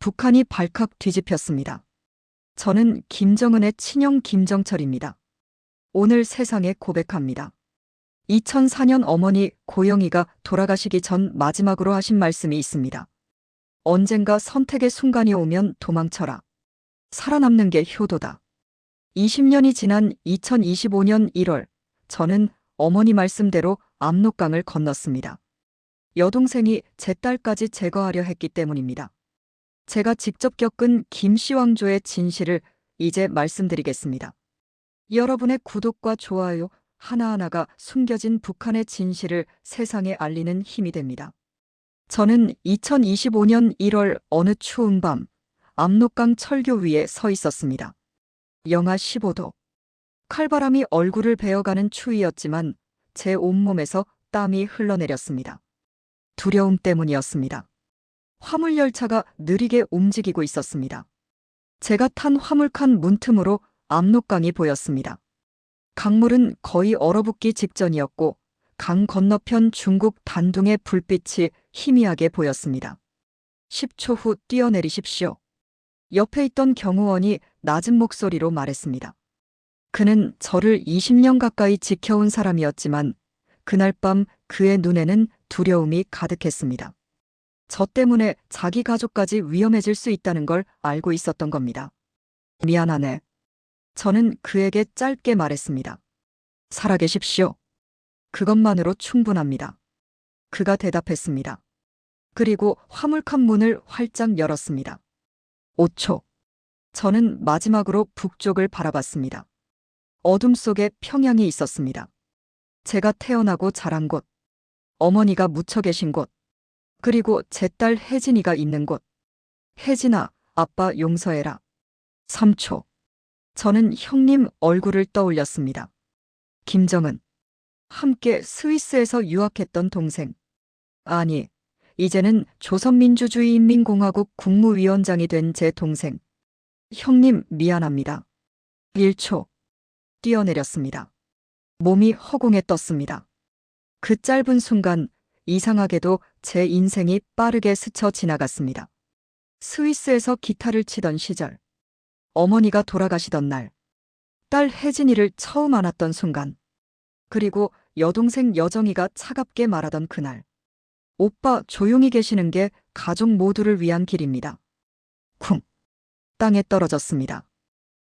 북한이 발칵 뒤집혔습니다. 저는 김정은의 친형 김정철입니다. 오늘 세상에 고백합니다. 2004년 어머니 고영희가 돌아가시기 전 마지막으로 하신 말씀이 있습니다. 언젠가 선택의 순간이 오면 도망쳐라. 살아남는 게 효도다. 20년이 지난 2025년 1월, 저는 어머니 말씀대로 압록강을 건넜습니다. 여동생이 제 딸까지 제거하려 했기 때문입니다. 제가 직접 겪은 김씨왕조의 진실을 이제 말씀드리겠습니다. 여러분의 구독과 좋아요 하나하나가 숨겨진 북한의 진실을 세상에 알리는 힘이 됩니다. 저는 2025년 1월 어느 추운 밤, 압록강 철교 위에 서 있었습니다. 영하 15도. 칼바람이 얼굴을 베어가는 추위였지만 제 온몸에서 땀이 흘러내렸습니다. 두려움 때문이었습니다. 화물열차가 느리게 움직이고 있었습니다. 제가 탄 화물칸 문틈으로 압록강이 보였습니다. 강물은 거의 얼어붙기 직전이었고 강 건너편 중국 단둥의 불빛이 희미하게 보였습니다. 10초 후 뛰어내리십시오. 옆에 있던 경호원이 낮은 목소리로 말했습니다. 그는 저를 20년 가까이 지켜온 사람이었지만 그날 밤 그의 눈에는 두려움이 가득했습니다. 저 때문에 자기 가족까지 위험해질 수 있다는 걸 알고 있었던 겁니다. 미안하네. 저는 그에게 짧게 말했습니다. 살아계십시오. 그것만으로 충분합니다. 그가 대답했습니다. 그리고 화물칸 문을 활짝 열었습니다. 5초. 저는 마지막으로 북쪽을 바라봤습니다. 어둠 속에 평양이 있었습니다. 제가 태어나고 자란 곳, 어머니가 묻혀 계신 곳, 그리고 제 딸 혜진이가 있는 곳. 혜진아, 아빠 용서해라. 3초. 저는 형님 얼굴을 떠올렸습니다. 김정은. 함께 스위스에서 유학했던 동생. 아니, 이제는 조선민주주의인민공화국 국무위원장이 된 제 동생. 형님 미안합니다. 1초. 뛰어내렸습니다. 몸이 허공에 떴습니다. 그 짧은 순간 이상하게도 제 인생이 빠르게 스쳐 지나갔습니다. 스위스에서 기타를 치던 시절, 어머니가 돌아가시던 날, 딸 혜진이를 처음 안았던 순간, 그리고 여동생 여정이가 차갑게 말하던 그날. 오빠 조용히 계시는 게 가족 모두를 위한 길입니다. 쿵. 땅에 떨어졌습니다.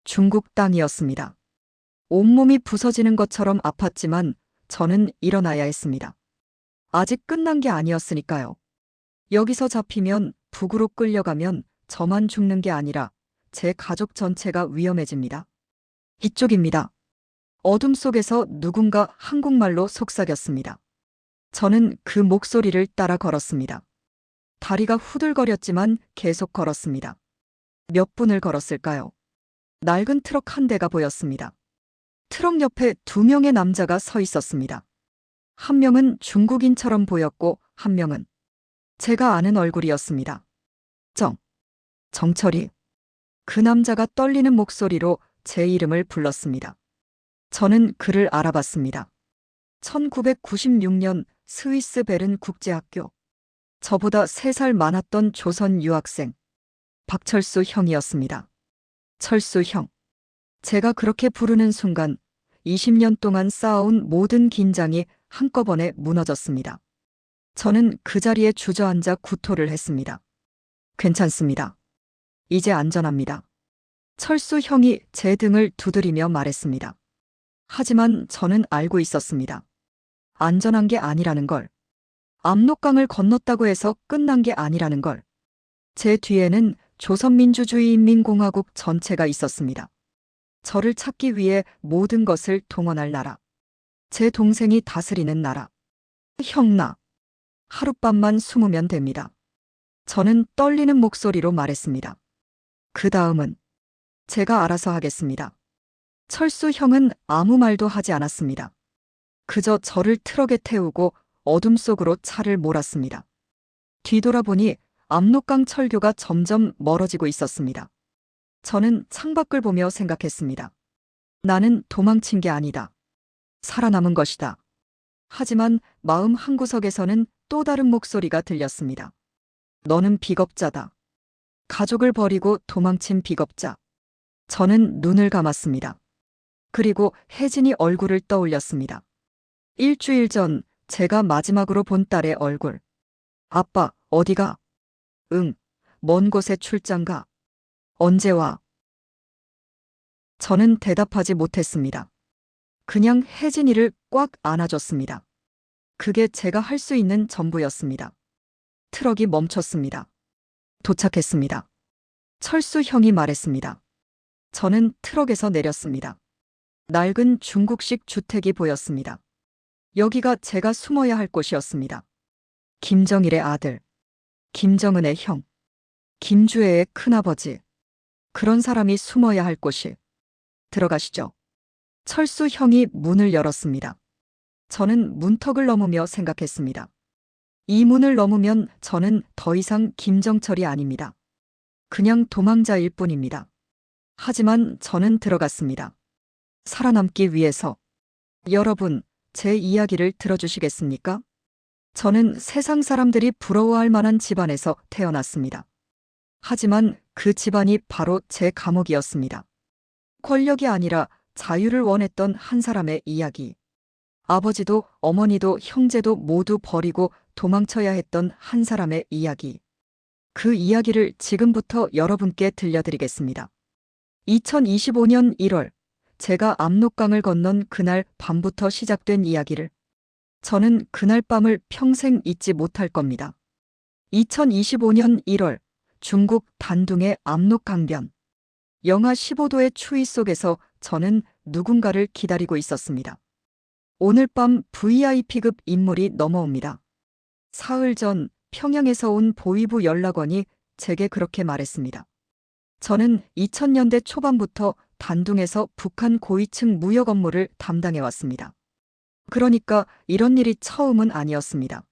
중국 땅이었습니다. 온몸이 부서지는 것처럼 아팠지만 저는 일어나야 했습니다. 아직 끝난 게 아니었으니까요. 여기서 잡히면 북으로 끌려가면 저만 죽는 게 아니라 제 가족 전체가 위험해집니다. 이쪽입니다. 어둠 속에서 누군가 한국말로 속삭였습니다. 저는 그 목소리를 따라 걸었습니다. 다리가 후들거렸지만 계속 걸었습니다. 몇 분을 걸었을까요? 낡은 트럭 한 대가 보였습니다. 트럭 옆에 2명의 남자가 서 있었습니다. 한 명은 중국인처럼 보였고 한 명은 제가 아는 얼굴이었습니다. 정철이. 그 남자가 떨리는 목소리로 제 이름을 불렀습니다. 저는 그를 알아봤습니다. 1996년 스위스 베른 국제학교. 저보다 3살 많았던 조선 유학생. 박철수 형이었습니다. 철수 형. 제가 그렇게 부르는 순간 20년 동안 쌓아온 모든 긴장이 한꺼번에 무너졌습니다. 저는 그 자리에 주저앉아 구토를 했습니다. 괜찮습니다. 이제 안전합니다. 철수 형이 제 등을 두드리며 말했습니다. 하지만 저는 알고 있었습니다. 안전한 게 아니라는 걸. 압록강을 건넜다고 해서 끝난 게 아니라는 걸. 제 뒤에는 조선민주주의인민공화국 전체가 있었습니다. 저를 찾기 위해 모든 것을 동원할 나라. 제 동생이 다스리는 나라. 형나. 하룻밤만 숨으면 됩니다. 저는 떨리는 목소리로 말했습니다. 그 다음은 제가 알아서 하겠습니다. 철수 형은 아무 말도 하지 않았습니다. 그저 저를 트럭에 태우고 어둠 속으로 차를 몰았습니다. 뒤돌아보니 압록강 철교가 점점 멀어지고 있었습니다. 저는 창밖을 보며 생각했습니다. 나는 도망친 게 아니다. 살아남은 것이다. 하지만 마음 한구석에서는 또 다른 목소리가 들렸습니다. 너는 비겁자다. 가족을 버리고 도망친 비겁자. 저는 눈을 감았습니다. 그리고 혜진이 얼굴을 떠올렸습니다. 일주일 전 제가 마지막으로 본 딸의 얼굴. 아빠, 어디가? 응, 먼 곳에 출장 가. 언제 와? 저는 대답하지 못했습니다. 그냥 혜진이를 꽉 안아줬습니다. 그게 제가 할 수 있는 전부였습니다. 트럭이 멈췄습니다. 도착했습니다. 철수 형이 말했습니다. 저는 트럭에서 내렸습니다. 낡은 중국식 주택이 보였습니다. 여기가 제가 숨어야 할 곳이었습니다. 김정일의 아들, 김정은의 형, 김주혜의 큰아버지. 그런 사람이 숨어야 할 곳이. 들어가시죠. 철수 형이 문을 열었습니다. 저는 문턱을 넘으며 생각했습니다. 이 문을 넘으면 저는 더 이상 김정철이 아닙니다. 그냥 도망자일 뿐입니다. 하지만 저는 들어갔습니다. 살아남기 위해서. 여러분, 제 이야기를 들어주시겠습니까? 저는 세상 사람들이 부러워할 만한 집안에서 태어났습니다. 하지만 그 집안이 바로 제 감옥이었습니다. 권력이 아니라 자유를 원했던 한 사람의 이야기. 아버지도 어머니도 형제도 모두 버리고 도망쳐야 했던 한 사람의 이야기. 그 이야기를 지금부터 여러분께 들려드리겠습니다. 2025년 1월, 제가 압록강을 건넌 그날 밤부터 시작된 이야기를 저는 그날 밤을 평생 잊지 못할 겁니다. 2025년 1월, 중국 단둥의 압록강변. 영하 15도의 추위 속에서 저는 누군가를 기다리고 있었습니다. 오늘 밤 VIP급 인물이 넘어옵니다. 사흘 전 평양에서 온 보위부 연락원이 제게 그렇게 말했습니다. 저는 2000년대 초반부터 단둥에서 북한 고위층 무역 업무를 담당해 왔습니다. 그러니까 이런 일이 처음은 아니었습니다.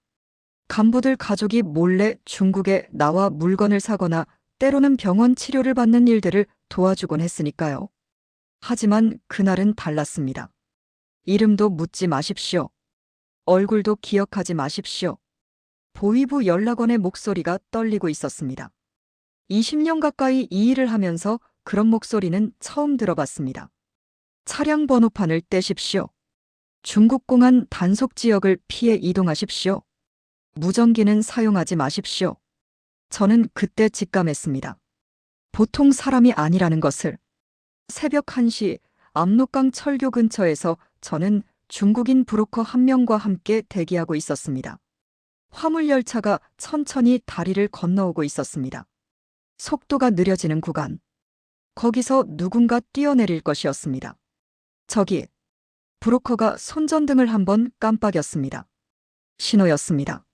간부들 가족이 몰래 중국에 나와 물건을 사거나 때로는 병원 치료를 받는 일들을 도와주곤 했으니까요. 하지만 그날은 달랐습니다. 이름도 묻지 마십시오. 얼굴도 기억하지 마십시오. 보위부 연락원의 목소리가 떨리고 있었습니다. 20년 가까이 이 일을 하면서 그런 목소리는 처음 들어봤습니다. 차량 번호판을 떼십시오. 중국공안 단속 지역을 피해 이동하십시오. 무전기는 사용하지 마십시오. 저는 그때 직감했습니다. 보통 사람이 아니라는 것을. 새벽 1시 압록강 철교 근처에서 저는 중국인 브로커 한 명과 함께 대기하고 있었습니다. 화물열차가 천천히 다리를 건너오고 있었습니다. 속도가 느려지는 구간. 거기서 누군가 뛰어내릴 것이었습니다. 저기, 브로커가 손전등을 한번 깜빡였습니다. 신호였습니다.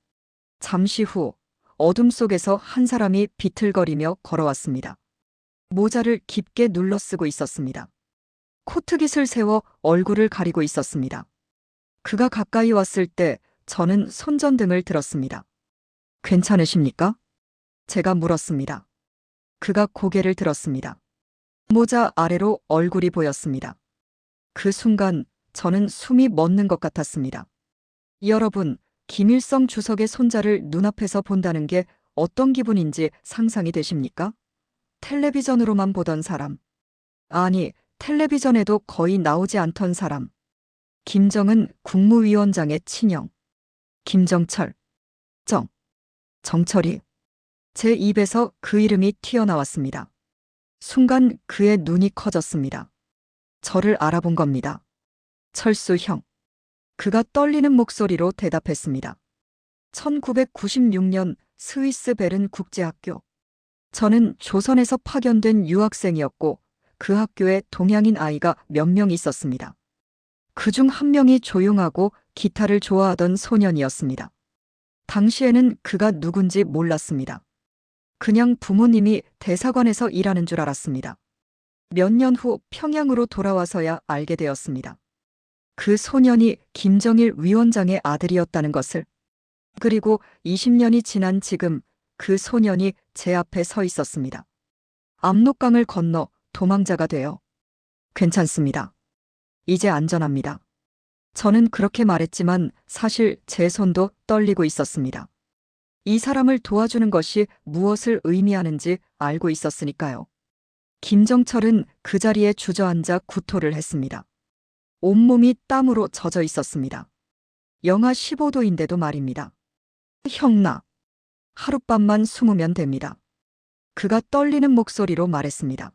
잠시 후 어둠 속에서 한 사람이 비틀거리며 걸어왔습니다. 모자를 깊게 눌러 쓰고 있었습니다. 코트깃을 세워 얼굴을 가리고 있었습니다. 그가 가까이 왔을 때 저는 손전등을 들었습니다. 괜찮으십니까? 제가 물었습니다. 그가 고개를 들었습니다. 모자 아래로 얼굴이 보였습니다. 그 순간 저는 숨이 멎는 것 같았습니다. 여러분, 김일성 주석의 손자를 눈앞에서 본다는 게 어떤 기분인지 상상이 되십니까? 텔레비전으로만 보던 사람. 아니, 텔레비전에도 거의 나오지 않던 사람. 김정은 국무위원장의 친형. 김정철. 정철이. 제 입에서 그 이름이 튀어나왔습니다. 순간 그의 눈이 커졌습니다. 저를 알아본 겁니다. 철수 형. 그가 떨리는 목소리로 대답했습니다. 1996년 스위스 베른 국제학교. 저는 조선에서 파견된 유학생이었고 그 학교에 동양인 아이가 몇 명 있었습니다. 그중 한 명이 조용하고 기타를 좋아하던 소년이었습니다. 당시에는 그가 누군지 몰랐습니다. 그냥 부모님이 대사관에서 일하는 줄 알았습니다. 몇 년 후 평양으로 돌아와서야 알게 되었습니다. 그 소년이 김정일 위원장의 아들이었다는 것을. 그리고 20년이 지난 지금 그 소년이 제 앞에 서 있었습니다. 압록강을 건너 도망자가 되어. 괜찮습니다. 이제 안전합니다. 저는 그렇게 말했지만 사실 제 손도 떨리고 있었습니다. 이 사람을 도와주는 것이 무엇을 의미하는지 알고 있었으니까요. 김정철은 그 자리에 주저앉아 구토를 했습니다. 온몸이 땀으로 젖어 있었습니다. 영하 15도인데도 말입니다. 형나, 하룻밤만 숨으면 됩니다. 그가 떨리는 목소리로 말했습니다.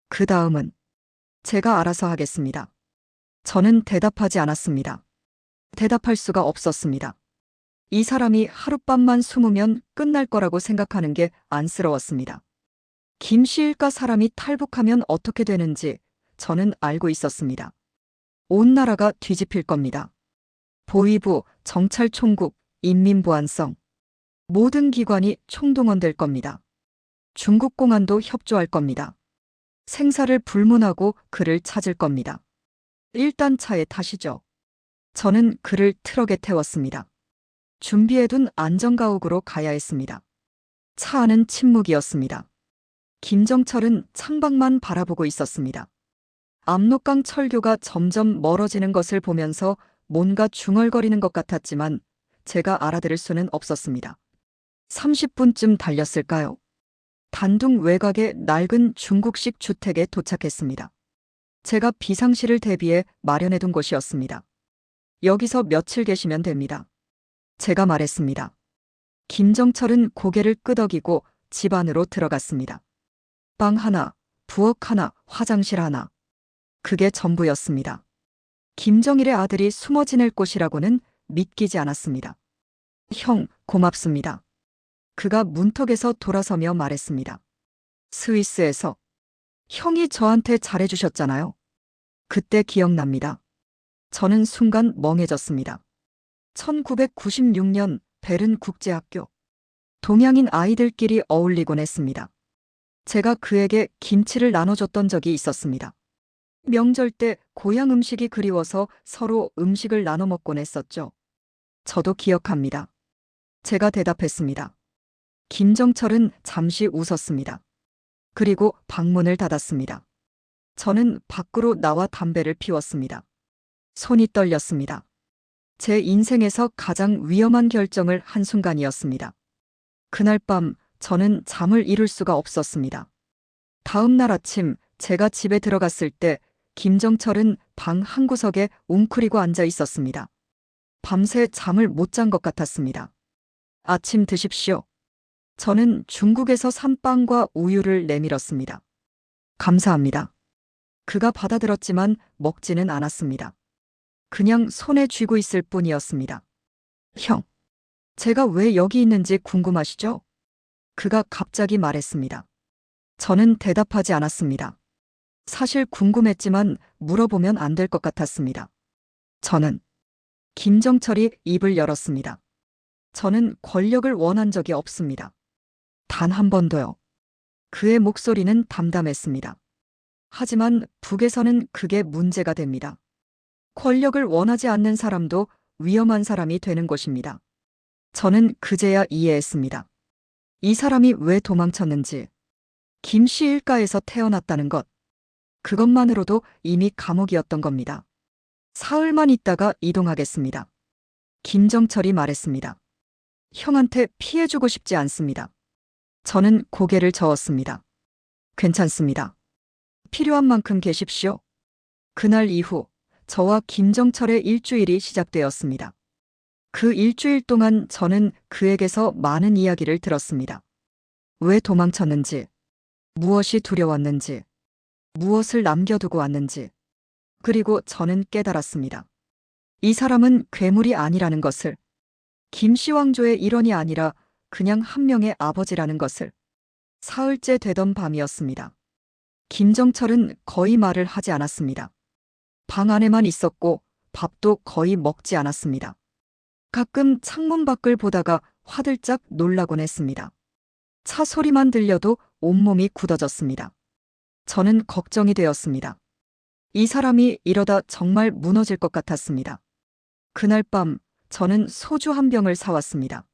그 다음은 제가 알아서 하겠습니다. 저는 대답하지 않았습니다. 대답할 수가 없었습니다. 이 사람이 하룻밤만 숨으면 끝날 거라고 생각하는 게 안쓰러웠습니다. 김씨 일가 사람이 탈북하면 어떻게 되는지 저는 알고 있었습니다. 온 나라가 뒤집힐 겁니다. 보위부, 정찰총국, 인민보안성 모든 기관이 총동원될 겁니다. 중국 공안도 협조할 겁니다. 생사를 불문하고 그를 찾을 겁니다. 일단 차에 타시죠. 저는 그를 트럭에 태웠습니다. 준비해둔 안전가옥으로 가야 했습니다. 차 안은 침묵이었습니다. 김정철은 창밖만 바라보고 있었습니다. 압록강 철교가 점점 멀어지는 것을 보면서 뭔가 중얼거리는 것 같았지만 제가 알아들을 수는 없었습니다. 30분쯤 달렸을까요? 단둥 외곽의 낡은 중국식 주택에 도착했습니다. 제가 비상시를 대비해 마련해둔 곳이었습니다. 여기서 며칠 계시면 됩니다. 제가 말했습니다. 김정철은 고개를 끄덕이고 집 안으로 들어갔습니다. 방 하나, 부엌 하나, 화장실 하나. 그게 전부였습니다. 김정일의 아들이 숨어 지낼 곳이라고는 믿기지 않았습니다. 형, 고맙습니다. 그가 문턱에서 돌아서며 말했습니다. 스위스에서 형이 저한테 잘해주셨잖아요. 그때 기억납니다. 저는 순간 멍해졌습니다. 1996년 베른 국제학교. 동양인 아이들끼리 어울리곤 했습니다. 제가 그에게 김치를 나눠줬던 적이 있었습니다. 명절 때 고향 음식이 그리워서 서로 음식을 나눠 먹곤 했었죠. 저도 기억합니다. 제가 대답했습니다. 김정철은 잠시 웃었습니다. 그리고 방문을 닫았습니다. 저는 밖으로 나와 담배를 피웠습니다. 손이 떨렸습니다. 제 인생에서 가장 위험한 결정을 한 순간이었습니다. 그날 밤 저는 잠을 이룰 수가 없었습니다. 다음 날 아침 제가 집에 들어갔을 때 김정철은 방 한구석에 웅크리고 앉아 있었습니다. 밤새 잠을 못 잔 것 같았습니다. 아침 드십시오. 저는 중국에서 산 빵과 우유를 내밀었습니다. 감사합니다. 그가 받아들었지만 먹지는 않았습니다. 그냥 손에 쥐고 있을 뿐이었습니다. 형, 제가 왜 여기 있는지 궁금하시죠? 그가 갑자기 말했습니다. 저는 대답하지 않았습니다. 사실 궁금했지만 물어보면 안 될 것 같았습니다. 저는 김정철이 입을 열었습니다. 저는 권력을 원한 적이 없습니다. 단 한 번도요. 그의 목소리는 담담했습니다. 하지만 북에서는 그게 문제가 됩니다. 권력을 원하지 않는 사람도 위험한 사람이 되는 것입니다. 저는 그제야 이해했습니다. 이 사람이 왜 도망쳤는지, 김씨 일가에서 태어났다는 것, 그것만으로도 이미 감옥이었던 겁니다. 사흘만 있다가 이동하겠습니다. 김정철이 말했습니다. 형한테 피해주고 싶지 않습니다. 저는 고개를 저었습니다. 괜찮습니다. 필요한 만큼 계십시오. 그날 이후 저와 김정철의 일주일이 시작되었습니다. 그 일주일 동안 저는 그에게서 많은 이야기를 들었습니다. 왜 도망쳤는지, 무엇이 두려웠는지, 무엇을 남겨두고 왔는지, 그리고 저는 깨달았습니다. 이 사람은 괴물이 아니라는 것을, 김씨 왕조의 일원이 아니라 그냥 한 명의 아버지라는 것을. 사흘째 되던 밤이었습니다. 김정철은 거의 말을 하지 않았습니다. 방 안에만 있었고 밥도 거의 먹지 않았습니다. 가끔 창문 밖을 보다가 화들짝 놀라곤 했습니다. 차 소리만 들려도 온몸이 굳어졌습니다. 저는 걱정이 되었습니다. 이 사람이 이러다 정말 무너질 것 같았습니다. 그날 밤 저는 소주 한 병을 사왔습니다.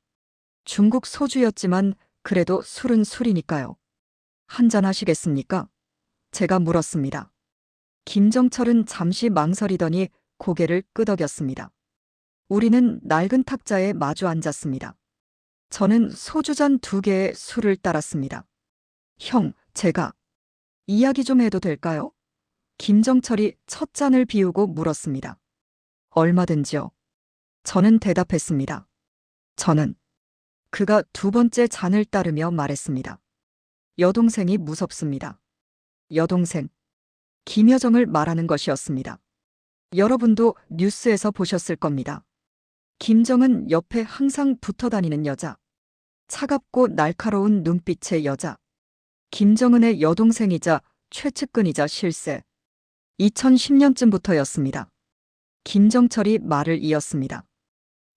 중국 소주였지만 그래도 술은 술이니까요. 한잔 하시겠습니까? 제가 물었습니다. 김정철은 잠시 망설이더니 고개를 끄덕였습니다. 우리는 낡은 탁자에 마주 앉았습니다. 저는 소주잔 2개에 술을 따랐습니다. 형, 제가 이야기 좀 해도 될까요? 김정철이 첫 잔을 비우고 물었습니다. 얼마든지요. 저는 대답했습니다. 저는 그가 2번째 잔을 따르며 말했습니다. 여동생이 무섭습니다. 여동생. 김여정을 말하는 것이었습니다. 여러분도 뉴스에서 보셨을 겁니다. 김정은 옆에 항상 붙어 다니는 여자. 차갑고 날카로운 눈빛의 여자. 김정은의 여동생이자 최측근이자 실세. 2010년쯤부터였습니다. 김정철이 말을 이었습니다.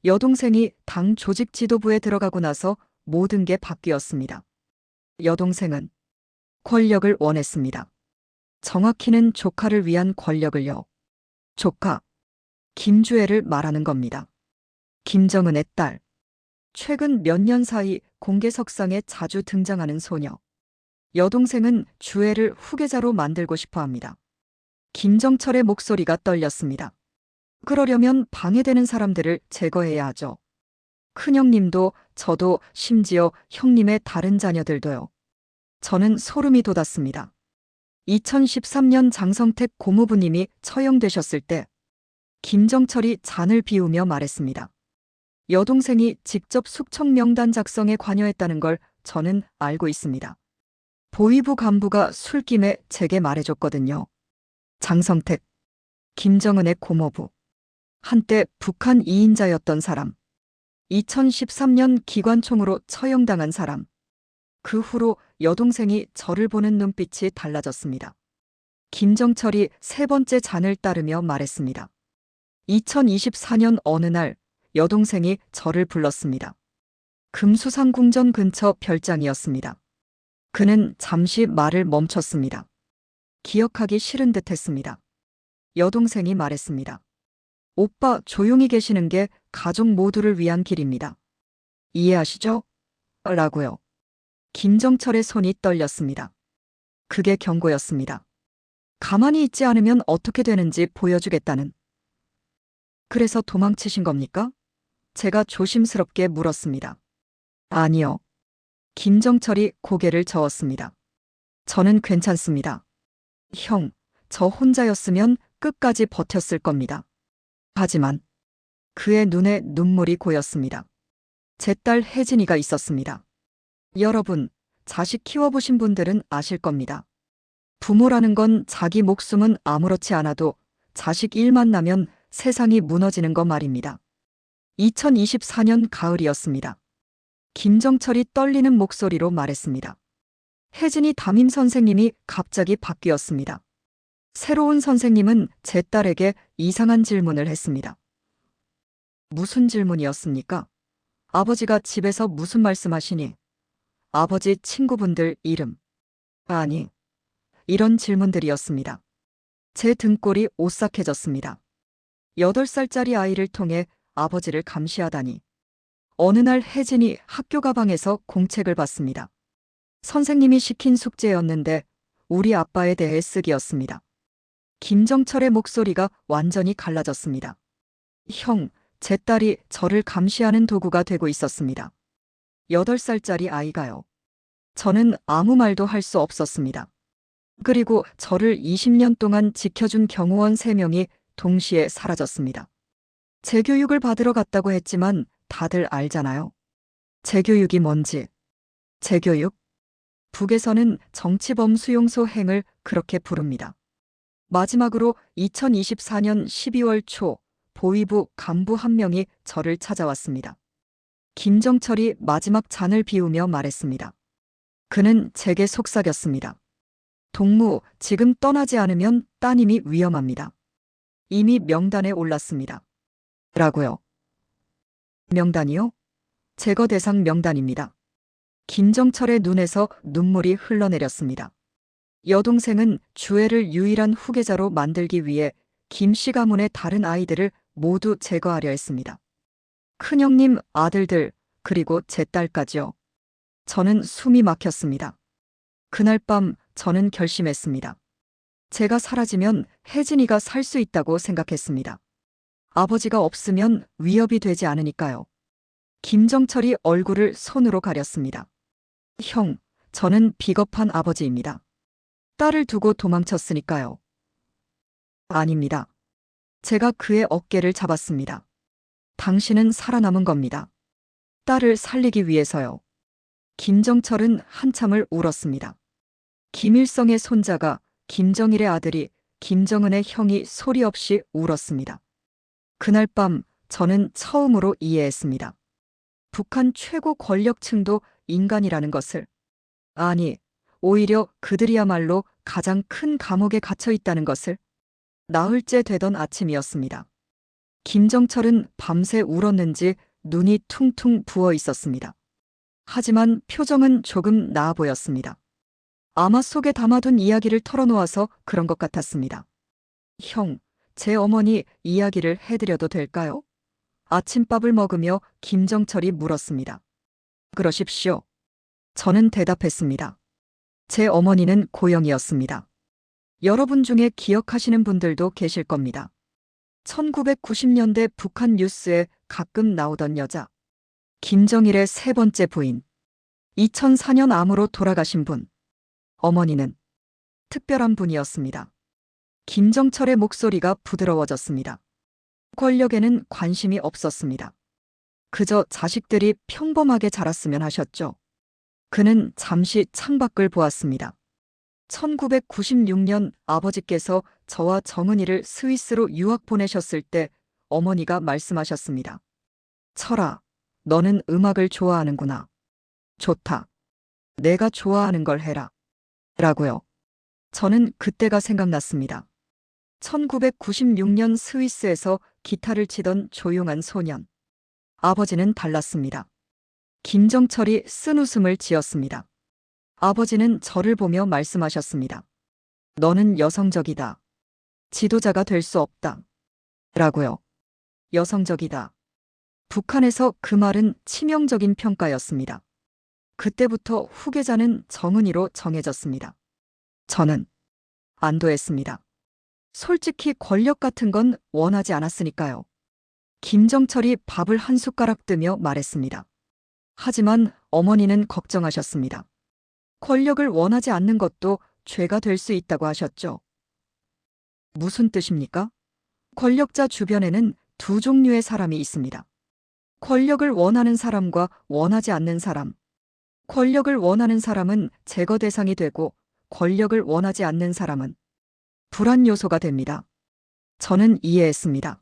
여동생이 당 조직 지도부에 들어가고 나서 모든 게 바뀌었습니다. 여동생은 권력을 원했습니다. 정확히는 조카를 위한 권력을요. 조카. 김주애를 말하는 겁니다. 김정은의 딸. 최근 몇 년 사이 공개석상에 자주 등장하는 소녀. 여동생은 주애를 후계자로 만들고 싶어 합니다. 김정철의 목소리가 떨렸습니다. 그러려면 방해되는 사람들을 제거해야 하죠. 큰형님도 저도 심지어 형님의 다른 자녀들도요. 저는 소름이 돋았습니다. 2013년 장성택 고모부님이 처형되셨을 때 김정철이 잔을 비우며 말했습니다. 여동생이 직접 숙청 명단 작성에 관여했다는 걸 저는 알고 있습니다. 보위부 간부가 술김에 제게 말해줬거든요. 장성택, 김정은의 고모부. 한때 북한 2인자였던 사람. 2013년 기관총으로 처형당한 사람. 그 후로 여동생이 저를 보는 눈빛이 달라졌습니다. 김정철이 3번째 잔을 따르며 말했습니다. 2024년 어느 날 여동생이 저를 불렀습니다. 금수상궁전 근처 별장이었습니다. 그는 잠시 말을 멈췄습니다. 기억하기 싫은 듯 했습니다. 여동생이 말했습니다. 오빠 조용히 계시는 게 가족 모두를 위한 길입니다. 이해하시죠? 라고요. 김정철의 손이 떨렸습니다. 그게 경고였습니다. 가만히 있지 않으면 어떻게 되는지 보여주겠다는. 그래서 도망치신 겁니까? 제가 조심스럽게 물었습니다. 아니요. 김정철이 고개를 저었습니다. 저는 괜찮습니다. 형, 저 혼자였으면 끝까지 버텼을 겁니다. 하지만 그의 눈에 눈물이 고였습니다. 제 딸 혜진이가 있었습니다. 여러분, 자식 키워보신 분들은 아실 겁니다. 부모라는 건 자기 목숨은 아무렇지 않아도 자식 일만 나면 세상이 무너지는 거 말입니다. 2024년 가을이었습니다. 김정철이 떨리는 목소리로 말했습니다. 혜진이 담임 선생님이 갑자기 바뀌었습니다. 새로운 선생님은 제 딸에게 이상한 질문을 했습니다. 무슨 질문이었습니까? 아버지가 집에서 무슨 말씀하시니? 아버지 친구분들 이름. 아니, 이런 질문들이었습니다. 제 등골이 오싹해졌습니다. 8살짜리 아이를 통해 아버지를 감시하다니. 어느 날 혜진이 학교 가방에서 공책을 봤습니다. 선생님이 시킨 숙제였는데 우리 아빠에 대해 쓰기였습니다. 김정철의 목소리가 완전히 갈라졌습니다. 형, 제 딸이 저를 감시하는 도구가 되고 있었습니다. 8살짜리 아이가요. 저는 아무 말도 할 수 없었습니다. 그리고 저를 20년 동안 지켜준 경호원 3명이 동시에 사라졌습니다. 재교육을 받으러 갔다고 했지만 다들 알잖아요. 재교육이 뭔지. 재교육? 북에서는 정치범 수용소 행을 그렇게 부릅니다. 마지막으로 2024년 12월 초 보위부 간부 한 명이 저를 찾아왔습니다. 김정철이 마지막 잔을 비우며 말했습니다. 그는 제게 속삭였습니다. 동무, 지금 떠나지 않으면 따님이 위험합니다. 이미 명단에 올랐습니다. 라고요. 명단이요? 제거 대상 명단입니다. 김정철의 눈에서 눈물이 흘러내렸습니다. 여동생은 주애를 유일한 후계자로 만들기 위해 김씨 가문의 다른 아이들을 모두 제거하려 했습니다. 큰형님 아들들, 그리고 제 딸까지요. 저는 숨이 막혔습니다. 그날 밤 저는 결심했습니다. 제가 사라지면 혜진이가 살 수 있다고 생각했습니다. 아버지가 없으면 위협이 되지 않으니까요. 김정철이 얼굴을 손으로 가렸습니다. 형, 저는 비겁한 아버지입니다. 딸을 두고 도망쳤으니까요. 아닙니다. 제가 그의 어깨를 잡았습니다. 당신은 살아남은 겁니다. 딸을 살리기 위해서요. 김정철은 한참을 울었습니다. 김일성의 손자가, 김정일의 아들이, 김정은의 형이 소리 없이 울었습니다. 그날 밤 저는 처음으로 이해했습니다. 북한 최고 권력층도 인간이라는 것을. 아니, 오히려 그들이야말로 가장 큰 감옥에 갇혀 있다는 것을. 나흘째 되던 아침이었습니다. 김정철은 밤새 울었는지 눈이 퉁퉁 부어 있었습니다. 하지만 표정은 조금 나아 보였습니다. 아마 속에 담아둔 이야기를 털어놓아서 그런 것 같았습니다. 형, 제 어머니 이야기를 해드려도 될까요? 아침밥을 먹으며 김정철이 물었습니다. 그러십시오. 저는 대답했습니다. 제 어머니는 고영이었습니다. 여러분 중에 기억하시는 분들도 계실 겁니다. 1990년대 북한 뉴스에 가끔 나오던 여자. 김정일의 세 번째 부인. 2004년 암으로 돌아가신 분. 어머니는 특별한 분이었습니다. 김정철의 목소리가 부드러워졌습니다. 권력에는 관심이 없었습니다. 그저 자식들이 평범하게 자랐으면 하셨죠. 그는 잠시 창밖을 보았습니다. 1996년 아버지께서 저와 정은이를 스위스로 유학 보내셨을 때 어머니가 말씀하셨습니다. 철아, 너는 음악을 좋아하는구나. 좋다. 내가 좋아하는 걸 해라. 라고요. 저는 그때가 생각났습니다. 1996년 스위스에서 기타를 치던 조용한 소년. 아버지는 달랐습니다. 김정철이 쓴웃음을 지었습니다. 아버지는 저를 보며 말씀하셨습니다. 너는 여성적이다. 지도자가 될 수 없다. 라고요. 여성적이다. 북한에서 그 말은 치명적인 평가였습니다. 그때부터 후계자는 정은이로 정해졌습니다. 저는 안도했습니다. 솔직히 권력 같은 건 원하지 않았으니까요. 김정철이 밥을 한 숟가락 뜨며 말했습니다. 하지만 어머니는 걱정하셨습니다. 권력을 원하지 않는 것도 죄가 될 수 있다고 하셨죠. 무슨 뜻입니까? 권력자 주변에는 두 종류의 사람이 있습니다. 권력을 원하는 사람과 원하지 않는 사람. 권력을 원하는 사람은 제거 대상이 되고 권력을 원하지 않는 사람은 불안 요소가 됩니다. 저는 이해했습니다.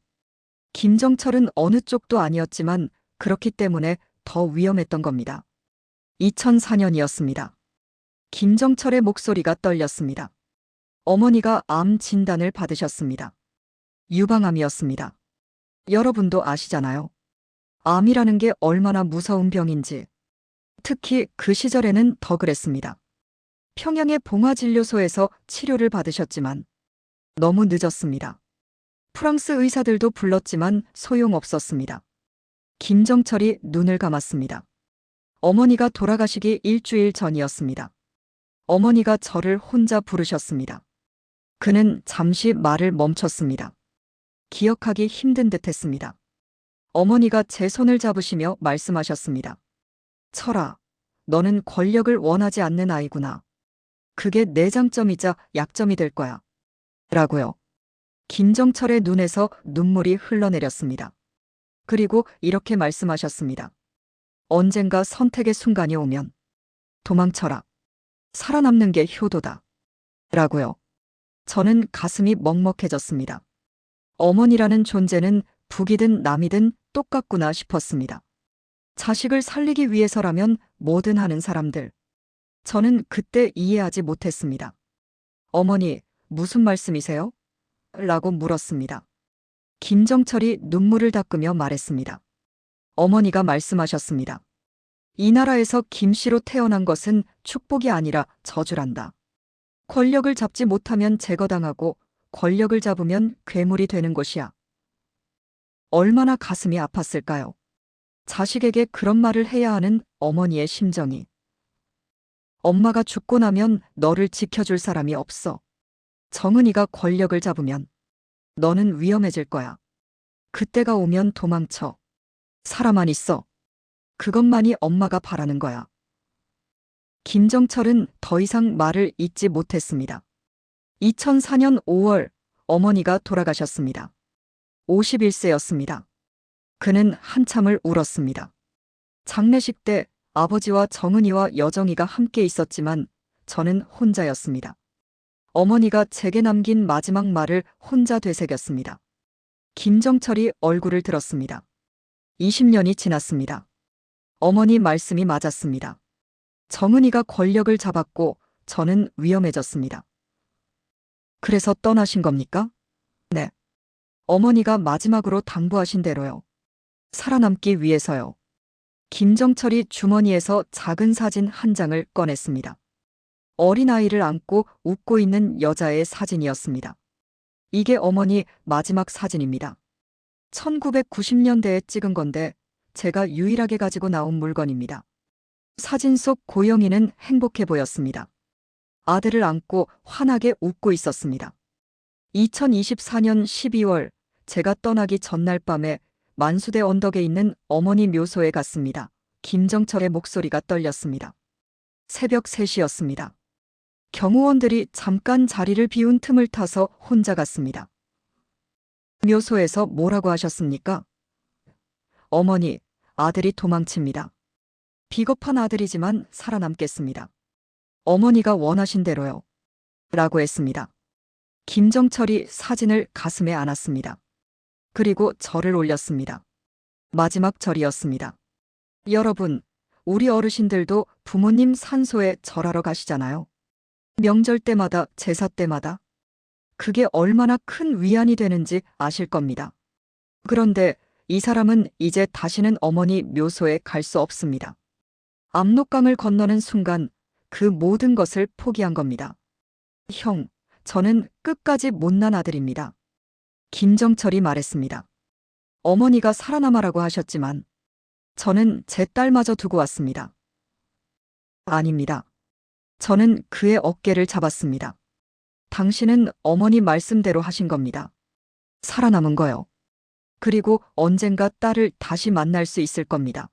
김정철은 어느 쪽도 아니었지만 그렇기 때문에 더 위험했던 겁니다. 2004년이었습니다. 김정철의 목소리가 떨렸습니다. 어머니가 암 진단을 받으셨습니다. 유방암이었습니다. 여러분도 아시잖아요. 암이라는 게 얼마나 무서운 병인지. 특히 그 시절에는 더 그랬습니다. 평양의 봉화진료소에서 치료를 받으셨지만 너무 늦었습니다. 프랑스 의사들도 불렀지만 소용없었습니다. 김정철이 눈을 감았습니다. 어머니가 돌아가시기 일주일 전이었습니다. 어머니가 저를 혼자 부르셨습니다. 그는 잠시 말을 멈췄습니다. 기억하기 힘든 듯 했습니다. 어머니가 제 손을 잡으시며 말씀하셨습니다. 철아, 너는 권력을 원하지 않는 아이구나. 그게 내 장점이자 약점이 될 거야. 라고요. 김정철의 눈에서 눈물이 흘러내렸습니다. 그리고 이렇게 말씀하셨습니다. 언젠가 선택의 순간이 오면 도망쳐라. 살아남는 게 효도다. 라고요. 저는 가슴이 먹먹해졌습니다. 어머니라는 존재는 북이든 남이든 똑같구나 싶었습니다. 자식을 살리기 위해서라면 뭐든 하는 사람들. 저는 그때 이해하지 못했습니다. 어머니, 무슨 말씀이세요? 라고 물었습니다. 김정철이 눈물을 닦으며 말했습니다. 어머니가 말씀하셨습니다. 이 나라에서 김씨로 태어난 것은 축복이 아니라 저주란다. 권력을 잡지 못하면 제거당하고 권력을 잡으면 괴물이 되는 것이야. 얼마나 가슴이 아팠을까요? 자식에게 그런 말을 해야 하는 어머니의 심정이. 엄마가 죽고 나면 너를 지켜줄 사람이 없어. 정은이가 권력을 잡으면 너는 위험해질 거야. 그때가 오면 도망쳐. 살아만 있어. 그것만이 엄마가 바라는 거야. 김정철은 더 이상 말을 잇지 못했습니다. 2004년 5월 어머니가 돌아가셨습니다. 51세였습니다. 그는 한참을 울었습니다. 장례식 때 아버지와 정은이와 여정이가 함께 있었지만 저는 혼자였습니다. 어머니가 제게 남긴 마지막 말을 혼자 되새겼습니다. 김정철이 얼굴을 들었습니다. 20년이 지났습니다. 어머니 말씀이 맞았습니다. 정은이가 권력을 잡았고 저는 위험해졌습니다. 그래서 떠나신 겁니까? 네. 어머니가 마지막으로 당부하신 대로요. 살아남기 위해서요. 김정철이 주머니에서 작은 사진 한 장을 꺼냈습니다. 어린아이를 안고 웃고 있는 여자의 사진이었습니다. 이게 어머니 마지막 사진입니다. 1990년대에 찍은 건데 제가 유일하게 가지고 나온 물건입니다. 사진 속 고영이는 행복해 보였습니다. 아들을 안고 환하게 웃고 있었습니다. 2024년 12월 제가 떠나기 전날 밤에 만수대 언덕에 있는 어머니 묘소에 갔습니다. 김정철의 목소리가 떨렸습니다. 새벽 3시였습니다. 경호원들이 잠깐 자리를 비운 틈을 타서 혼자 갔습니다. 묘소에서 뭐라고 하셨습니까? 어머니, 아들이 도망칩니다. 비겁한 아들이지만 살아남겠습니다. 어머니가 원하신 대로요. 라고 했습니다. 김정철이 사진을 가슴에 안았습니다. 그리고 절을 올렸습니다. 마지막 절이었습니다. 여러분, 우리 어르신들도 부모님 산소에 절하러 가시잖아요. 명절 때마다, 제사 때마다. 그게 얼마나 큰 위안이 되는지 아실 겁니다. 그런데 이 사람은 이제 다시는 어머니 묘소에 갈 수 없습니다. 압록강을 건너는 순간 그 모든 것을 포기한 겁니다. 형, 저는 끝까지 못난 아들입니다. 김정철이 말했습니다. 어머니가 살아남아라고 하셨지만 저는 제 딸마저 두고 왔습니다. 아닙니다. 저는 그의 어깨를 잡았습니다. 당신은 어머니 말씀대로 하신 겁니다. 살아남은 거요. 그리고 언젠가 딸을 다시 만날 수 있을 겁니다.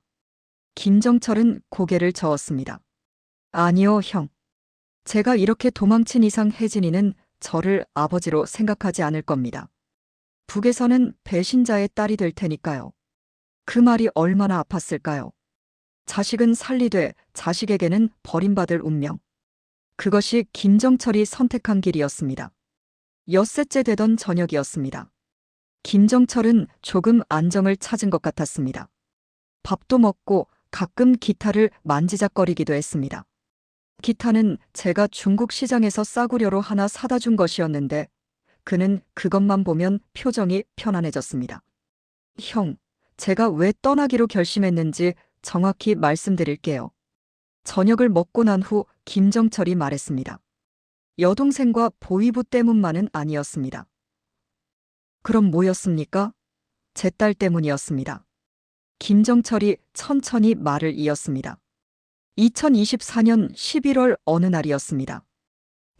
김정철은 고개를 저었습니다. 아니요, 형. 제가 이렇게 도망친 이상 혜진이는 저를 아버지로 생각하지 않을 겁니다. 북에서는 배신자의 딸이 될 테니까요. 그 말이 얼마나 아팠을까요? 자식은 살리되 자식에게는 버림받을 운명. 그것이 김정철이 선택한 길이었습니다. 엿새째 되던 저녁이었습니다. 김정철은 조금 안정을 찾은 것 같았습니다. 밥도 먹고 가끔 기타를 만지작거리기도 했습니다. 기타는 제가 중국 시장에서 싸구려로 하나 사다 준 것이었는데 그는 그것만 보면 표정이 편안해졌습니다. 형, 제가 왜 떠나기로 결심했는지 정확히 말씀드릴게요. 저녁을 먹고 난 후 김정철이 말했습니다. 여동생과 보위부 때문만은 아니었습니다. 그럼 뭐였습니까? 제 딸 때문이었습니다. 김정철이 천천히 말을 이었습니다. 2024년 11월 어느 날이었습니다.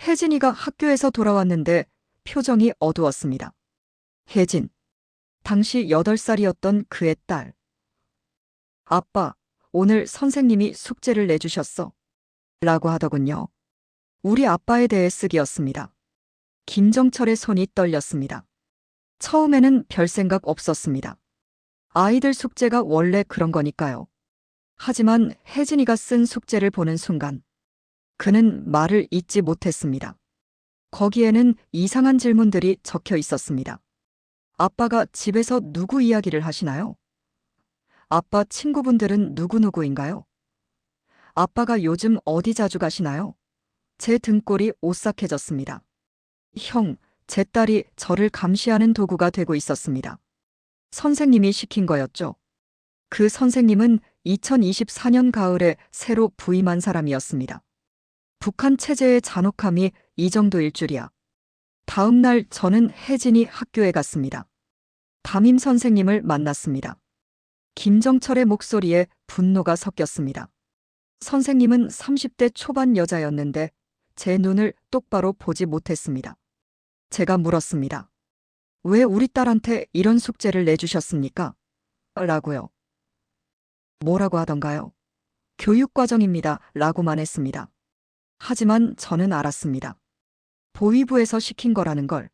혜진이가 학교에서 돌아왔는데 표정이 어두웠습니다. 혜진. 당시 8살이었던 그의 딸. 아빠, 오늘 선생님이 숙제를 내주셨어. 라고 하더군요. 우리 아빠에 대해 쓰기였습니다. 김정철의 손이 떨렸습니다. 처음에는 별 생각 없었습니다. 아이들 숙제가 원래 그런 거니까요. 하지만 혜진이가 쓴 숙제를 보는 순간 그는 말을 잇지 못했습니다. 거기에는 이상한 질문들이 적혀 있었습니다. 아빠가 집에서 누구 이야기를 하시나요? 아빠 친구분들은 누구누구인가요? 아빠가 요즘 어디 자주 가시나요? 제 등골이 오싹해졌습니다. 형, 제 딸이 저를 감시하는 도구가 되고 있었습니다. 선생님이 시킨 거였죠. 그 선생님은 2024년 가을에 새로 부임한 사람이었습니다. 북한 체제의 잔혹함이 이 정도일 줄이야. 다음 날 저는 혜진이 학교에 갔습니다. 담임 선생님을 만났습니다. 김정철의 목소리에 분노가 섞였습니다. 선생님은 30대 초반 여자였는데 제 눈을 똑바로 보지 못했습니다. 제가 물었습니다. 왜 우리 딸한테 이런 숙제를 내주셨습니까? 라고요. 뭐라고 하던가요? 교육과정입니다. 라고만 했습니다. 하지만 저는 알았습니다. 보위부에서 시킨 거라는 걸.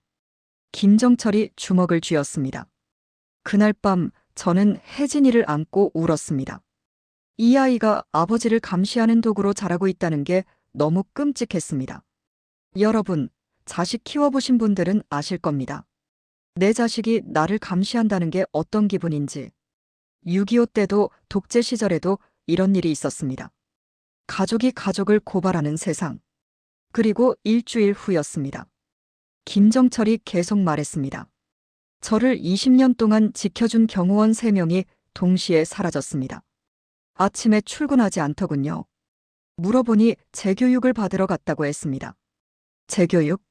김정철이 주먹을 쥐었습니다. 그날 밤 저는 혜진이를 안고 울었습니다. 이 아이가 아버지를 감시하는 도구로 자라고 있다는 게 너무 끔찍했습니다. 여러분, 자식 키워보신 분들은 아실 겁니다. 내 자식이 나를 감시한다는 게 어떤 기분인지. 6.25 때도 독재 시절에도 이런 일이 있었습니다. 가족이 가족을 고발하는 세상. 그리고 일주일 후였습니다. 김정철이 계속 말했습니다. 저를 20년 동안 지켜준 경호원 3명이 동시에 사라졌습니다. 아침에 출근하지 않더군요. 물어보니 재교육을 받으러 갔다고 했습니다. 재교육?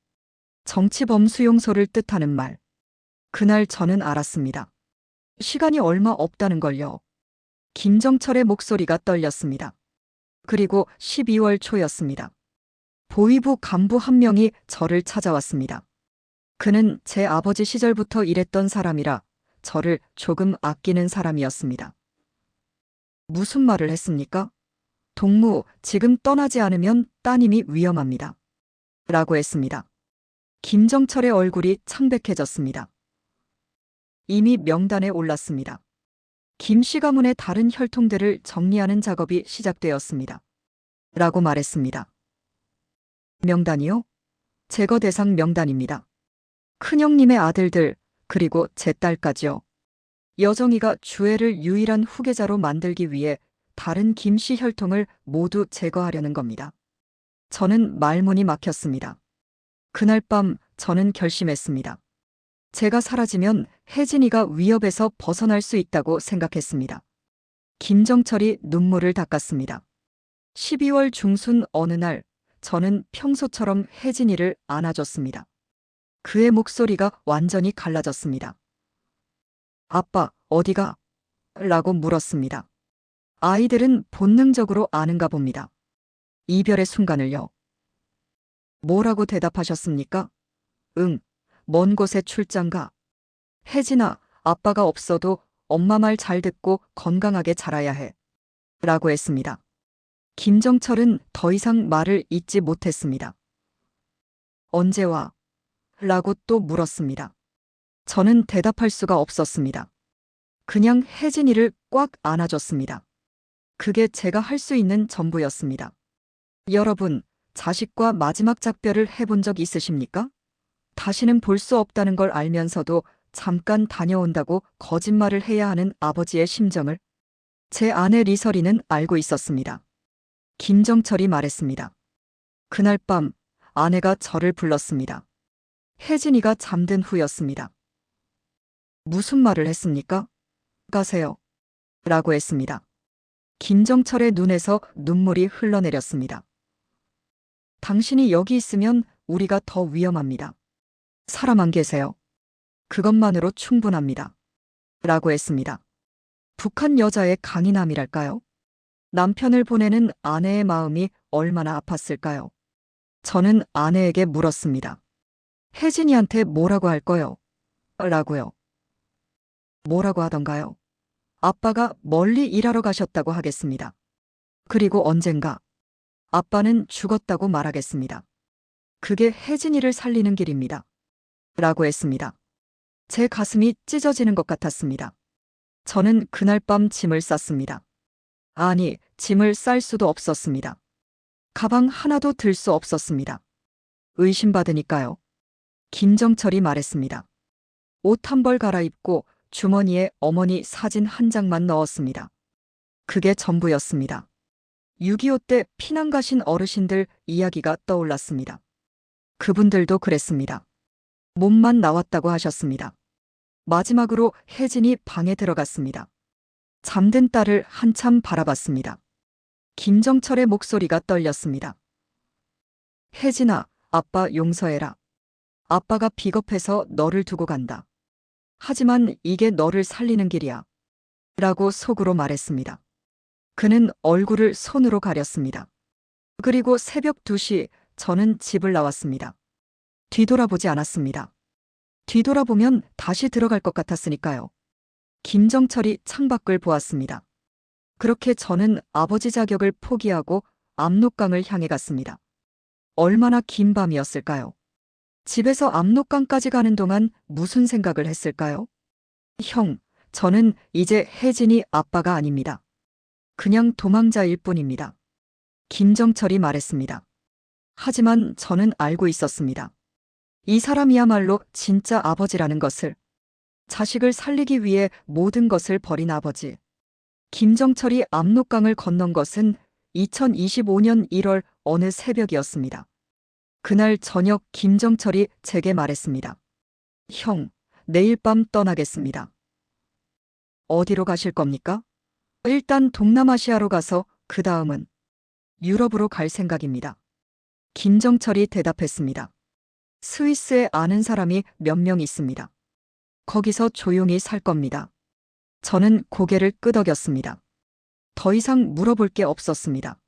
정치범 수용소를 뜻하는 말. 그날 저는 알았습니다. 시간이 얼마 없다는 걸요. 김정철의 목소리가 떨렸습니다. 그리고 12월 초였습니다. 보위부 간부 한 명이 저를 찾아왔습니다. 그는 제 아버지 시절부터 일했던 사람이라 저를 조금 아끼는 사람이었습니다. 무슨 말을 했습니까? 동무, 지금 떠나지 않으면 따님이 위험합니다. 라고 했습니다. 김정철의 얼굴이 창백해졌습니다. 이미 명단에 올랐습니다. 김 씨 가문의 다른 혈통들을 정리하는 작업이 시작되었습니다. 라고 말했습니다. 명단이요? 제거 대상 명단입니다. 큰형님의 아들들, 그리고 제 딸까지요. 여정이가 주애를 유일한 후계자로 만들기 위해 다른 김 씨 혈통을 모두 제거하려는 겁니다. 저는 말문이 막혔습니다. 그날 밤 저는 결심했습니다. 제가 사라지면 혜진이가 위협에서 벗어날 수 있다고 생각했습니다. 김정철이 눈물을 닦았습니다. 12월 중순 어느 날 저는 평소처럼 혜진이를 안아줬습니다. 그의 목소리가 완전히 갈라졌습니다. 아빠, 어디가? 라고 물었습니다. 아이들은 본능적으로 아는가 봅니다. 이별의 순간을요. 뭐라고 대답하셨습니까? 응, 먼 곳에 출장 가. 혜진아, 아빠가 없어도 엄마 말 잘 듣고 건강하게 자라야 해. 라고 했습니다. 김정철은 더 이상 말을 잇지 못했습니다. 언제 와? 라고 또 물었습니다. 저는 대답할 수가 없었습니다. 그냥 혜진이를 꽉 안아줬습니다. 그게 제가 할 수 있는 전부였습니다. 여러분, 자식과 마지막 작별을 해본 적 있으십니까? 다시는 볼 수 없다는 걸 알면서도 잠깐 다녀온다고 거짓말을 해야 하는 아버지의 심정을 제 아내 리설이는 알고 있었습니다. 김정철이 말했습니다. 그날 밤 아내가 저를 불렀습니다. 혜진이가 잠든 후였습니다. 무슨 말을 했습니까? 가세요. 라고 했습니다. 김정철의 눈에서 눈물이 흘러내렸습니다. 당신이 여기 있으면 우리가 더 위험합니다. 사람 안 계세요. 그것만으로 충분합니다. 라고 했습니다. 북한 여자의 강인함이랄까요? 남편을 보내는 아내의 마음이 얼마나 아팠을까요? 저는 아내에게 물었습니다. 혜진이한테 뭐라고 할 거요? 라고요. 뭐라고 하던가요? 아빠가 멀리 일하러 가셨다고 하겠습니다. 그리고 언젠가 아빠는 죽었다고 말하겠습니다. 그게 혜진이를 살리는 길입니다. 라고 했습니다. 제 가슴이 찢어지는 것 같았습니다. 저는 그날 밤 짐을 쌌습니다. 아니, 짐을 쌀 수도 없었습니다. 가방 하나도 들 수 없었습니다. 의심받으니까요. 김정철이 말했습니다. 옷 한 벌 갈아입고 주머니에 어머니 사진 한 장만 넣었습니다. 그게 전부였습니다. 6.25 때 피난 가신 어르신들 이야기가 떠올랐습니다. 그분들도 그랬습니다. 몸만 나왔다고 하셨습니다. 마지막으로 혜진이 방에 들어갔습니다. 잠든 딸을 한참 바라봤습니다. 김정철의 목소리가 떨렸습니다. 혜진아, 아빠 용서해라. 아빠가 비겁해서 너를 두고 간다. 하지만 이게 너를 살리는 길이야. 라고 속으로 말했습니다. 그는 얼굴을 손으로 가렸습니다. 그리고 새벽 2시 저는 집을 나왔습니다. 뒤돌아보지 않았습니다. 뒤돌아보면 다시 들어갈 것 같았으니까요. 김정철이 창밖을 보았습니다. 그렇게 저는 아버지 자격을 포기하고 압록강을 향해 갔습니다. 얼마나 긴 밤이었을까요? 집에서 압록강까지 가는 동안 무슨 생각을 했을까요? 형, 저는 이제 혜진이 아빠가 아닙니다. 그냥 도망자일 뿐입니다. 김정철이 말했습니다. 하지만 저는 알고 있었습니다. 이 사람이야말로 진짜 아버지라는 것을. 자식을 살리기 위해 모든 것을 버린 아버지. 김정철이 압록강을 건넌 것은 2025년 1월 어느 새벽이었습니다. 그날 저녁 김정철이 제게 말했습니다. 형, 내일 밤 떠나겠습니다. 어디로 가실 겁니까? 일단 동남아시아로 가서 그 다음은 유럽으로 갈 생각입니다. 김정철이 대답했습니다. 스위스에 아는 사람이 몇 명 있습니다. 거기서 조용히 살 겁니다. 저는 고개를 끄덕였습니다. 더 이상 물어볼 게 없었습니다.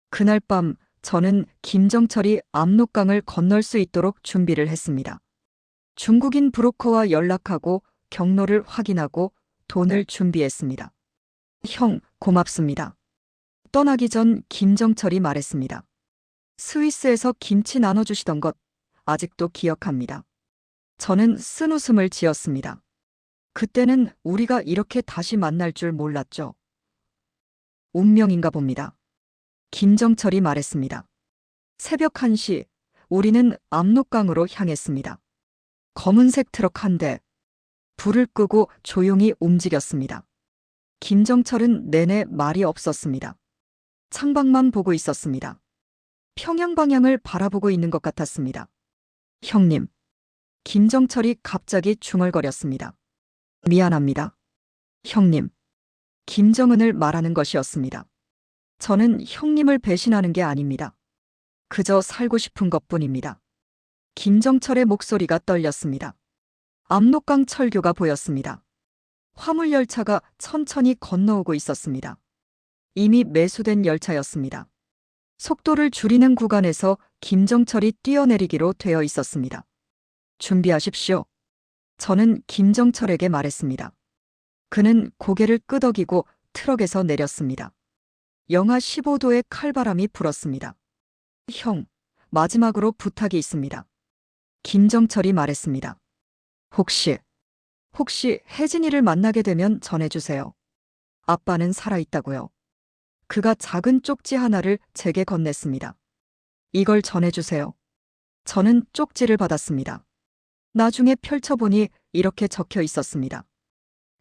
그날 밤 저는 김정철이 압록강을 건널 수 있도록 준비를 했습니다. 중국인 브로커와 연락하고 경로를 확인하고 돈을 준비했습니다. 형, 고맙습니다. 떠나기 전 김정철이 말했습니다. 스위스에서 김치 나눠주시던 것 아직도 기억합니다. 저는 쓴웃음을 지었습니다. 그때는 우리가 이렇게 다시 만날 줄 몰랐죠. 운명인가 봅니다. 김정철이 말했습니다. 새벽 1시, 우리는 압록강으로 향했습니다. 검은색 트럭 한 대, 불을 끄고 조용히 움직였습니다. 김정철은 내내 말이 없었습니다. 창밖만 보고 있었습니다. 평양 방향을 바라보고 있는 것 같았습니다. 형님. 김정철이 갑자기 중얼거렸습니다. 미안합니다. 형님. 김정은을 말하는 것이었습니다. 저는 형님을 배신하는 게 아닙니다. 그저 살고 싶은 것뿐입니다. 김정철의 목소리가 떨렸습니다. 압록강 철교가 보였습니다. 화물열차가 천천히 건너오고 있었습니다. 이미 매수된 열차였습니다. 속도를 줄이는 구간에서 김정철이 뛰어내리기로 되어 있었습니다. 준비하십시오. 저는 김정철에게 말했습니다. 그는 고개를 끄덕이고 트럭에서 내렸습니다. 영하 15도의 칼바람이 불었습니다. 형, 마지막으로 부탁이 있습니다. 김정철이 말했습니다. 혹시 혜진이를 만나게 되면 전해주세요. 아빠는 살아있다고요. 그가 작은 쪽지 하나를 제게 건넸습니다. 이걸 전해주세요. 저는 쪽지를 받았습니다. 나중에 펼쳐보니 이렇게 적혀 있었습니다.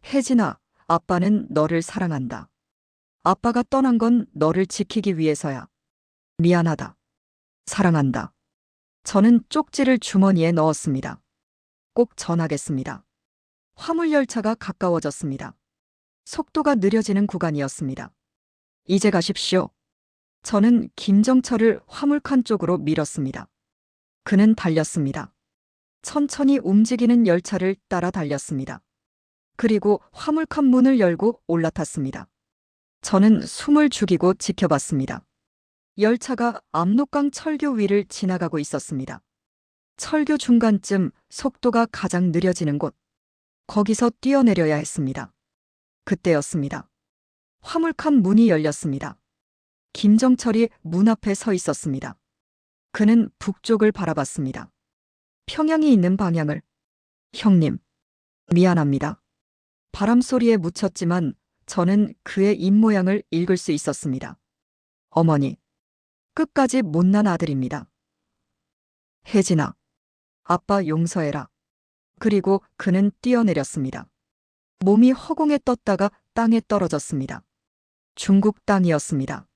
혜진아, 아빠는 너를 사랑한다. 아빠가 떠난 건 너를 지키기 위해서야. 미안하다. 사랑한다. 저는 쪽지를 주머니에 넣었습니다. 꼭 전하겠습니다. 화물열차가 가까워졌습니다. 속도가 느려지는 구간이었습니다. 이제 가십시오. 저는 김정철을 화물칸 쪽으로 밀었습니다. 그는 달렸습니다. 천천히 움직이는 열차를 따라 달렸습니다. 그리고 화물칸 문을 열고 올라탔습니다. 저는 숨을 죽이고 지켜봤습니다. 열차가 압록강 철교 위를 지나가고 있었습니다. 철교 중간쯤 속도가 가장 느려지는 곳. 거기서 뛰어내려야 했습니다. 그때였습니다. 화물칸 문이 열렸습니다. 김정철이 문 앞에 서 있었습니다. 그는 북쪽을 바라봤습니다. 평양이 있는 방향을. 형님, 미안합니다. 바람소리에 묻혔지만 저는 그의 입모양을 읽을 수 있었습니다. 어머니, 끝까지 못난 아들입니다. 혜진아, 아빠 용서해라. 그리고 그는 뛰어내렸습니다. 몸이 허공에 떴다가 땅에 떨어졌습니다. 중국 땅이었습니다.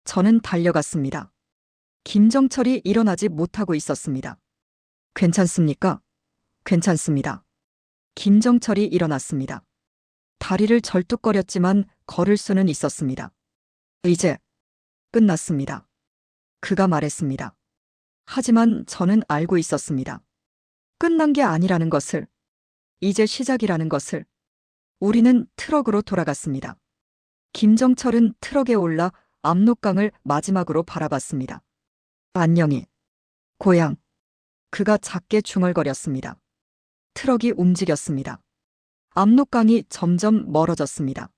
저는 달려갔습니다. 김정철이 일어나지 못하고 있었습니다. 괜찮습니까? 괜찮습니다. 김정철이 일어났습니다. 다리를 절뚝거렸지만 걸을 수는 있었습니다. 이제 끝났습니다. 그가 말했습니다. 하지만 저는 알고 있었습니다. 끝난 게 아니라는 것을, 이제 시작이라는 것을. 우리는 트럭으로 돌아갔습니다. 김정철은 트럭에 올라 압록강을 마지막으로 바라봤습니다. 안녕히, 고향. 그가 작게 중얼거렸습니다. 트럭이 움직였습니다. 압록강이 점점 멀어졌습니다.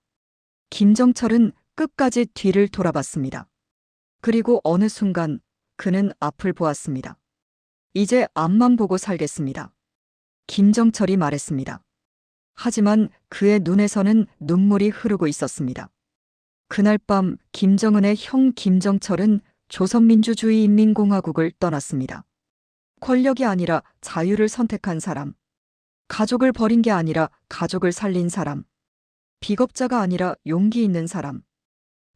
김정철은 끝까지 뒤를 돌아봤습니다. 그리고 어느 순간 그는 앞을 보았습니다. 이제 앞만 보고 살겠습니다. 김정철이 말했습니다. 하지만 그의 눈에서는 눈물이 흐르고 있었습니다. 그날 밤 김정은의 형 김정철은 조선민주주의인민공화국을 떠났습니다. 권력이 아니라 자유를 선택한 사람. 가족을 버린 게 아니라 가족을 살린 사람. 비겁자가 아니라 용기 있는 사람.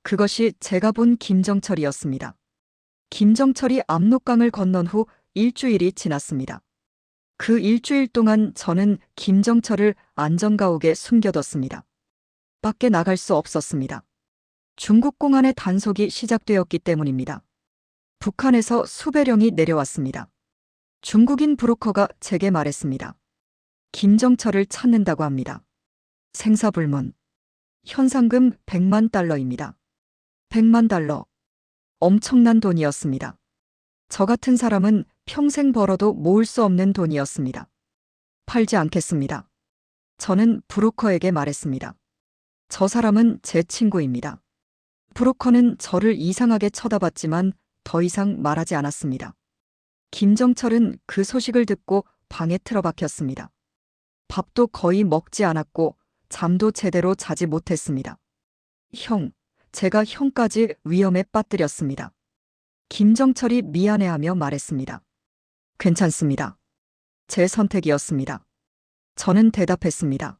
그것이 제가 본 김정철이었습니다. 김정철이 압록강을 건넌 후 일주일이 지났습니다. 그 일주일 동안 저는 김정철을 안전가옥에 숨겨뒀습니다. 밖에 나갈 수 없었습니다. 중국 공안의 단속이 시작되었기 때문입니다. 북한에서 수배령이 내려왔습니다. 중국인 브로커가 제게 말했습니다. 김정철을 찾는다고 합니다. 생사불문. 현상금 100만 달러입니다. 100만 달러. 엄청난 돈이었습니다. 저 같은 사람은 평생 벌어도 모을 수 없는 돈이었습니다. 팔지 않겠습니다. 저는 브로커에게 말했습니다. 저 사람은 제 친구입니다. 브로커는 저를 이상하게 쳐다봤지만 더 이상 말하지 않았습니다. 김정철은 그 소식을 듣고 방에 틀어박혔습니다. 밥도 거의 먹지 않았고 잠도 제대로 자지 못했습니다. 형, 제가 형까지 위험에 빠뜨렸습니다. 김정철이 미안해하며 말했습니다. 괜찮습니다. 제 선택이었습니다. 저는 대답했습니다.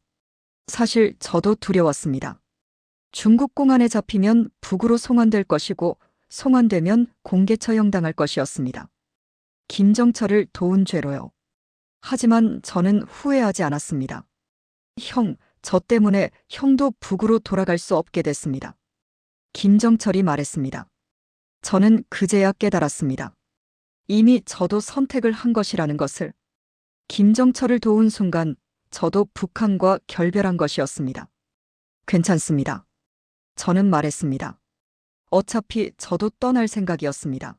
사실 저도 두려웠습니다. 중국 공안에 잡히면 북으로 송환될 것이고 송환되면 공개 처형당할 것이었습니다. 김정철을 도운 죄로요. 하지만 저는 후회하지 않았습니다. 형, 저 때문에 형도 북으로 돌아갈 수 없게 됐습니다. 김정철이 말했습니다. 저는 그제야 깨달았습니다. 이미 저도 선택을 한 것이라는 것을. 김정철을 도운 순간 저도 북한과 결별한 것이었습니다. 괜찮습니다. 저는 말했습니다. 어차피 저도 떠날 생각이었습니다.